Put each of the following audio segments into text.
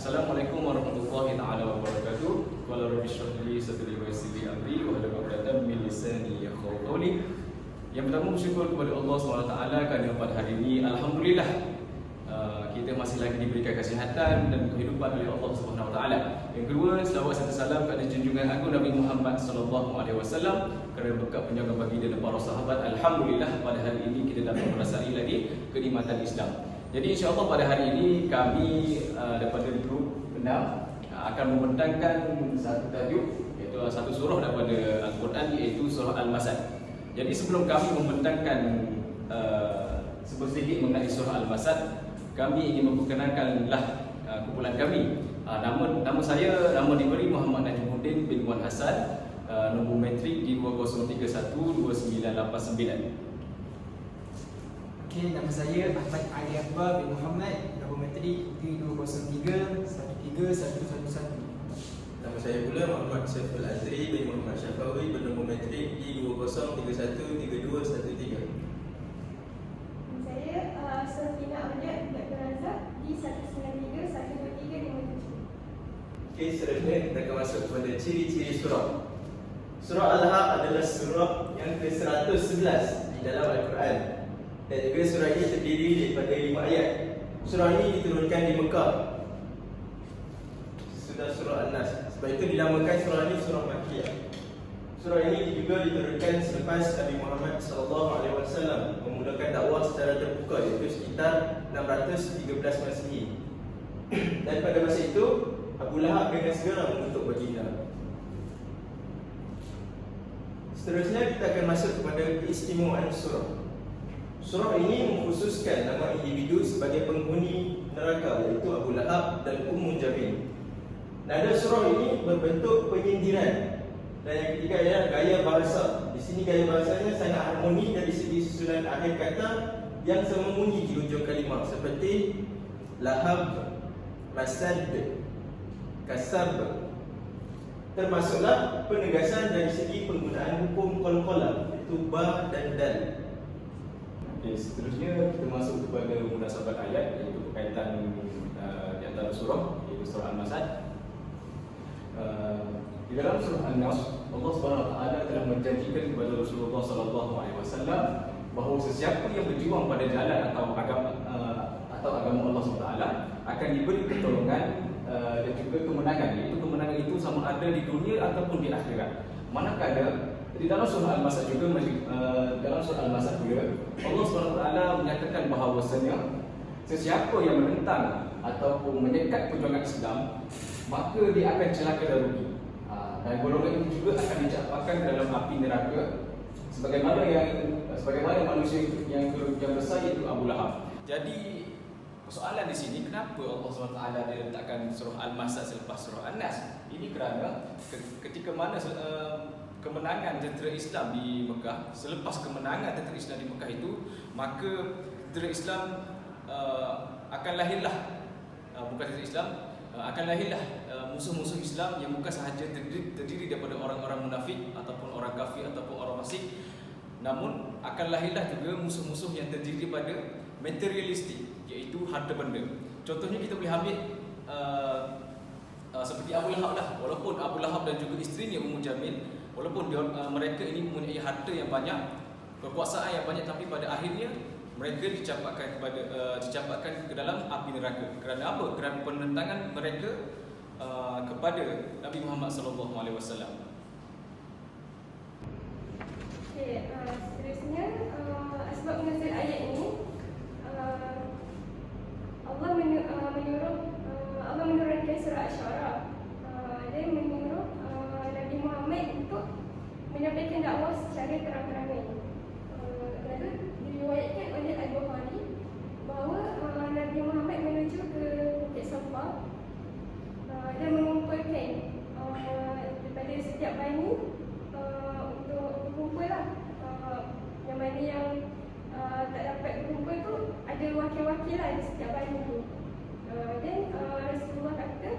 Assalamualaikum warahmatullahi taala wabarakatuh. Qala rabbi shrah li sadri wa yassir li amri wahlul 'uqdatam min lisani yafqahu qawli. Yang pertama bersyukur kepada Allah SWT kerana pada hari ini alhamdulillah kita masih lagi diberikan kesihatan dan kehidupan oleh Allah SWT. Yang kedua, selawat serta salam kepada junjungan agung Nabi Muhammad SAW kerana berkat penjaga baginda dan para sahabat. Alhamdulillah pada hari ini kita dapat merasai lagi kenikmatan Islam. Jadi insya-Allah pada hari ini kami daripada grup 6 akan membentangkan satu tajuk, iaitu satu surah daripada Al-Quran, iaitu surah Al-Masad. Jadi sebelum kami membentangkan sedikit mengenai surah Al-Masad, kami ingin memperkenalkanlah kumpulan kami. Nama saya diberi Muhammad Najmuddin bin Wan Hasan, nombor metrik di 20312989. Okay, nama saya Ahmad Ali Akbar bin Muhammad, nombor metrik D203-13111. Nama saya pula Muhammad Syaiful Azri bin Muhammad Syafawi, bernombor metrik D20313213. Saya Safina Ahmad Dr. Razak di 193-12357. Okey, seterusnya kita akan masuk kepada ciri-ciri surah. Surah Al-Haq adalah surah yang ke-111 di dalam Al-Quran. Dan juga surah ini terdiri daripada 5 ayat. Surah ini diturunkan di Mekah. Sudah surah An-Nas. Sebab itu dinamakan surah ini surah Makkiyah. Surah ini juga diturunkan selepas Nabi Muhammad SAW memulakan dakwah secara terbuka, iaitu sekitar 613 Masihi. Dan pada masa itu Abu Lahab dengan segera mengutuk baginda. Seterusnya kita akan masuk kepada keistimewaan surah. Surah ini mengkhususkan nama individu sebagai penghuni neraka, iaitu Abu Lahab dan Ummu Jamil. Nada surah ini berbentuk penyindiran. Dan yang ketiga ialah gaya bahasa. Di sini gaya bahasanya sangat harmoni dari segi susunan akhir kata yang sembunyi di hujung kalimah, seperti lahab, masad, kasab. Termasuklah penegasan dari segi penggunaan hukum qalqalah, iaitu ba dan dal. Okay, seterusnya kita masuk kepada munasabat ayat, iaitu berkaitan di antara surah, iaitu surah Al-Masad. Di dalam surah An-Nas, Allah SWT telah menjanjikan kepada Rasulullah SAW bahawa sesiapa yang berjuang pada jalan atau agama Allah SWT akan diberi pertolongan dan juga kemenangan. Iaitu kemenangan itu sama ada di dunia ataupun di akhirat. Manakala di dalam surah Al-Masad juga, dalam surah Al-Masad juga Allah SWT menyatakan bahawasanya sesiapa yang menentang ataupun menyekat perjuangan Islam, maka dia akan celaka dan rugi. Dan golongan itu juga akan dicampakkan ke dalam api neraka, sebagaimana manusia yang besar, iaitu Abu Lahab. Jadi persoalan di sini, kenapa Allah SWT letakkan surah Al-Masad selepas surah An-Nas? Ini kerana ketika mana kemenangan tentera Islam di Mekah, selepas kemenangan tentera Islam di Mekah itu, maka tentera Islam akan lahirlah musuh-musuh Islam yang bukan sahaja terdiri daripada orang-orang munafik ataupun orang kafir ataupun orang fasik, namun akan lahirlah juga musuh-musuh yang terdiri daripada materialistik, iaitu harta benda. Contohnya kita boleh ambil seperti Abu Lahab lah. Walaupun Abu Lahab dan juga isterinya Ummu Jamil, walaupun mereka ini mempunyai harta yang banyak, kekuasaan yang banyak, tapi pada akhirnya mereka dicampakkan ke dalam api neraka. Kerana apa? Kerana penentangan mereka kepada Nabi Muhammad SAW. Okey, seterusnya asbab nuzul ayat ini, Allah menurunkan surah Asy-Syu'ara. Dia menyuruh Nabi Muhammad untuk menyampaikan dakwah secara terang-terangan. Lalu diriwayatkan oleh Al-Bukhari bahawa Nabi Muhammad menuju ke Bukit Safa dan mengumpulkan daripada setiap bani untuk berkumpul lah. Yang mana yang tak dapat berkumpul tu, ada wakil-wakil lah di setiap bani tu. Dan Rasulullah kata,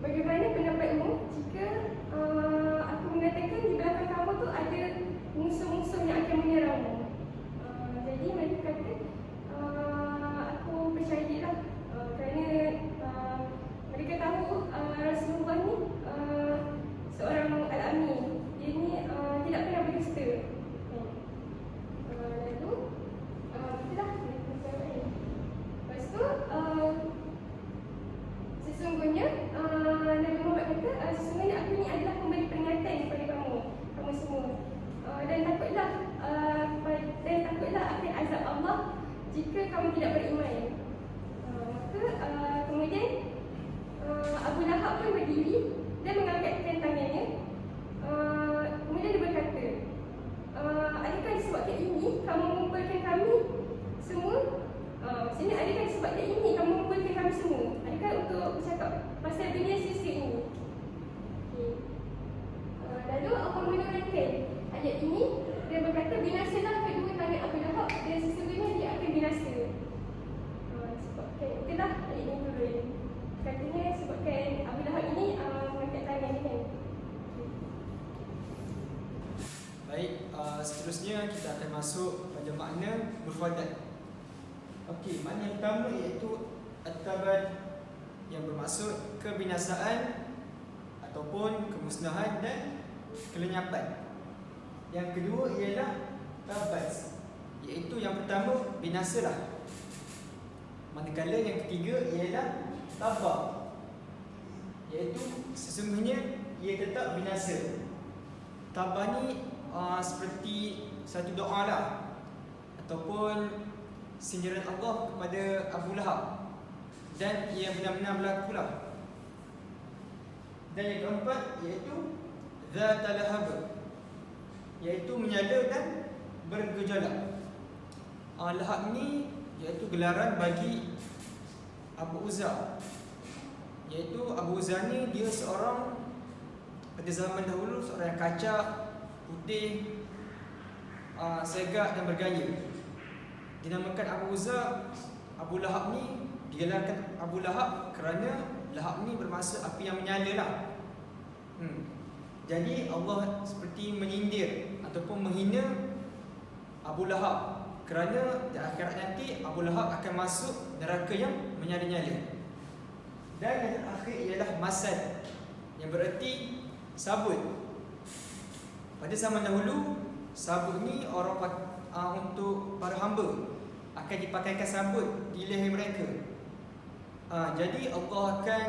bagaimana pendapatmu jika aku mengatakan di belakang kamu berdiri dan mengangkatkan tangannya. Kemudian dia berkata, adakah disebabkan ini kamu mengumpulkan kami semua? Sini adakah disebabkan ini kamu mengumpulkan kami semua? Adakah untuk bercakap pasal dunia sia-sia ini? Okay. Lalu Allah menurunkan ayat ini. Dia berkata, binasalah kedua tangan Abu Lahab dan sesungguhnya dia akan binasa. Sebabkan itulah ayat ini turun. Katanya sebabkan Abu Lahab ini mengangkat tangan dia kan. Baik, seterusnya kita akan masuk pada makna mufadat. Okey, makna yang pertama iaitu at-tabad, yang bermaksud kebinasaan ataupun kemusnahan dan kelenyapan. Yang kedua ialah tabas, iaitu yang pertama binasalah. Manakala yang ketiga ialah tabah, iaitu sesungguhnya ia tetap binasa. Tabah ni seperti satu doa lah, ataupun sindiran Allah kepada Abu Lahab, dan ia benar-benar berlaku lah. Dan yang keempat iaitu Zatal Lahab, iaitu menyala dan bergejolak. Lahab ni iaitu gelaran bagi Abu Uzza, iaitu Abu Uzza ni dia seorang pada zaman dahulu seorang yang kacak, putih, segak dan bergaya. Dinamakan Abu Uzza. Abu Lahab ni digelarkan Abu Lahab kerana lahab ni bermaksud api yang menyala lah. Jadi Allah seperti menyindir ataupun menghina Abu Lahab kerana di akhirat nanti Abu Lahab akan masuk neraka yang menyala-nyala. Dan yang terakhir ialah masad, yang bererti sabut. Pada zaman dahulu, sabut ni orang untuk para hamba akan dipakaikan sabut di leher mereka. Jadi Allah akan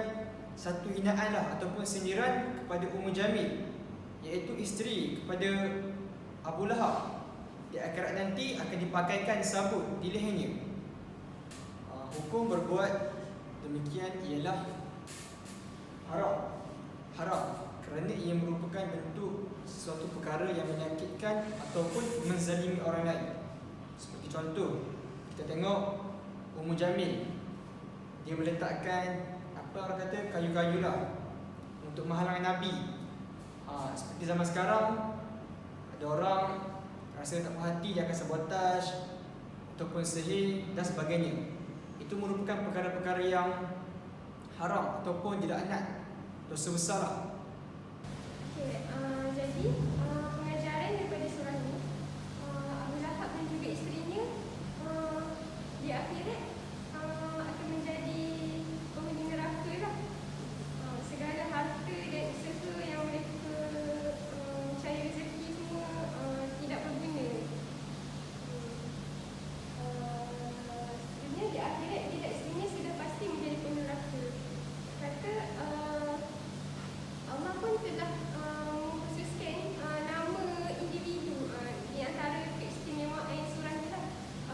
satu hinaan lah ataupun sindiran kepada Ummu Jamil, iaitu isteri kepada Abu Lahab. Di akhirat nanti akan dipakaikan sabut di lehernya. Hukum berbuat demikian ialah haram kerana ia merupakan bentuk sesuatu perkara yang menyakitkan ataupun menzalimi orang lain. Seperti contoh, kita tengok Ummu Jamil, dia meletakkan orang kata kayu-kayu lah untuk menghalangi Nabi. Seperti zaman sekarang, ada orang rasa tak puas hati, dia akan sabotaj ataupun sihir dan sebagainya. Itu merupakan perkara-perkara yang haram ataupun dilaknat, dosa besar lah. Jadi pengajaran daripada surah ini, Abu Lahab dan juga isterinya di akhirat akan menjadi penghuni neraka lah. Segala harta dan usaha yang mereka cari rezeki semua tidak berguna. Sebenarnya di akhirat tidak sebenarnya sudah pasti menjadi penghuni neraka. Kata Allah pun telah mengkhususkan nama individu di antara keistimewaan surah ni lah.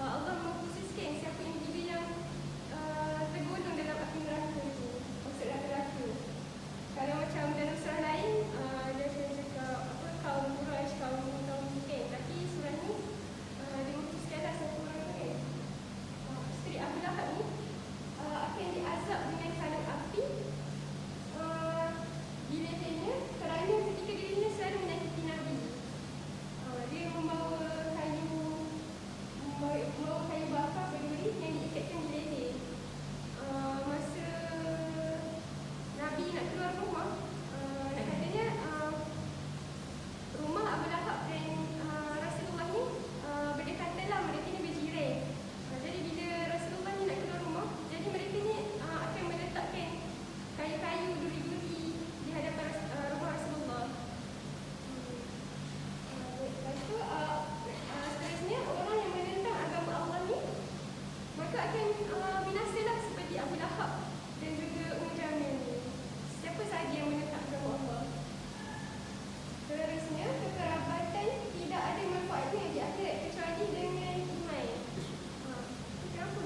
Allah mengkhususkan siapa individu yang tergolong dalam api neraka tu, maksud neraka. Kalau macam dalam surah lain dia akan cakap kaum Quraisy, kaum bukan, tapi surah ni dia mengkhususkanlah satu orang kan. Isteri Abu Lahab ni akan diazab dengan kalang api di lehernya kerana ketika dirinya selalu menyakiti Nabi. Dia membawa kayu bakar berduri yang diikatkan di leher. Masa Nabi nak keluar rumah, nak katanya rumah Abu Lahab dan Rasulullah ni berdekatan lah, mereka ni berjiran. Jadi bila Rasulullah ni nak keluar rumah, jadi mereka ni akan meletakkan kayu-kayu duri-duri di hadapan rumah Rasulullah. Lepas tu seterusnya orang yang menentang agama Allah ni maka akan binasalah seperti Abu Lahab dan juga Ummu Jamil ni. Siapa sahaja yang menentang agama Allah. Seterusnya, kekerabatan tidak ada manfaatnya di akhirat kecuali dengan iman. Kenapa?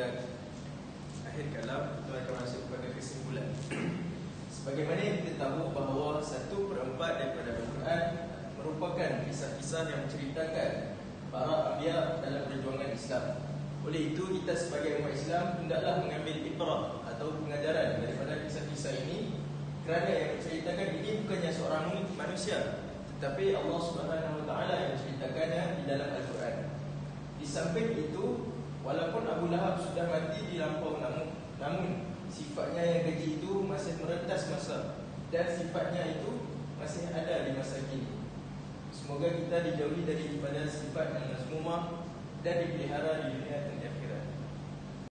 kepada akhir kalam, kita akan masuk kepada kesimpulan. Sebagaimana yang kita tahu bahawa 1/4 daripada Al-Quran merupakan kisah-kisah yang menceritakan para anbiya dalam perjuangan Islam. Oleh itu, kita sebagai umat Islam hendaklah mengambil ibrah atau pengajaran daripada kisah-kisah ini, kerana yang menceritakan ini bukannya seorang manusia, tetapi Allah Subhanahu Wa Taala yang menceritakannya di dalam Al-Quran. Di samping itu, walaupun Abu Lahab sudah mati di lampau, namun sifatnya yang keji itu masih merentas masa, dan sifatnya itu masih ada di masa kini. Semoga kita dijauhi daripada sifat yang mazmumah dan dipelihara di dunia dan akhirat.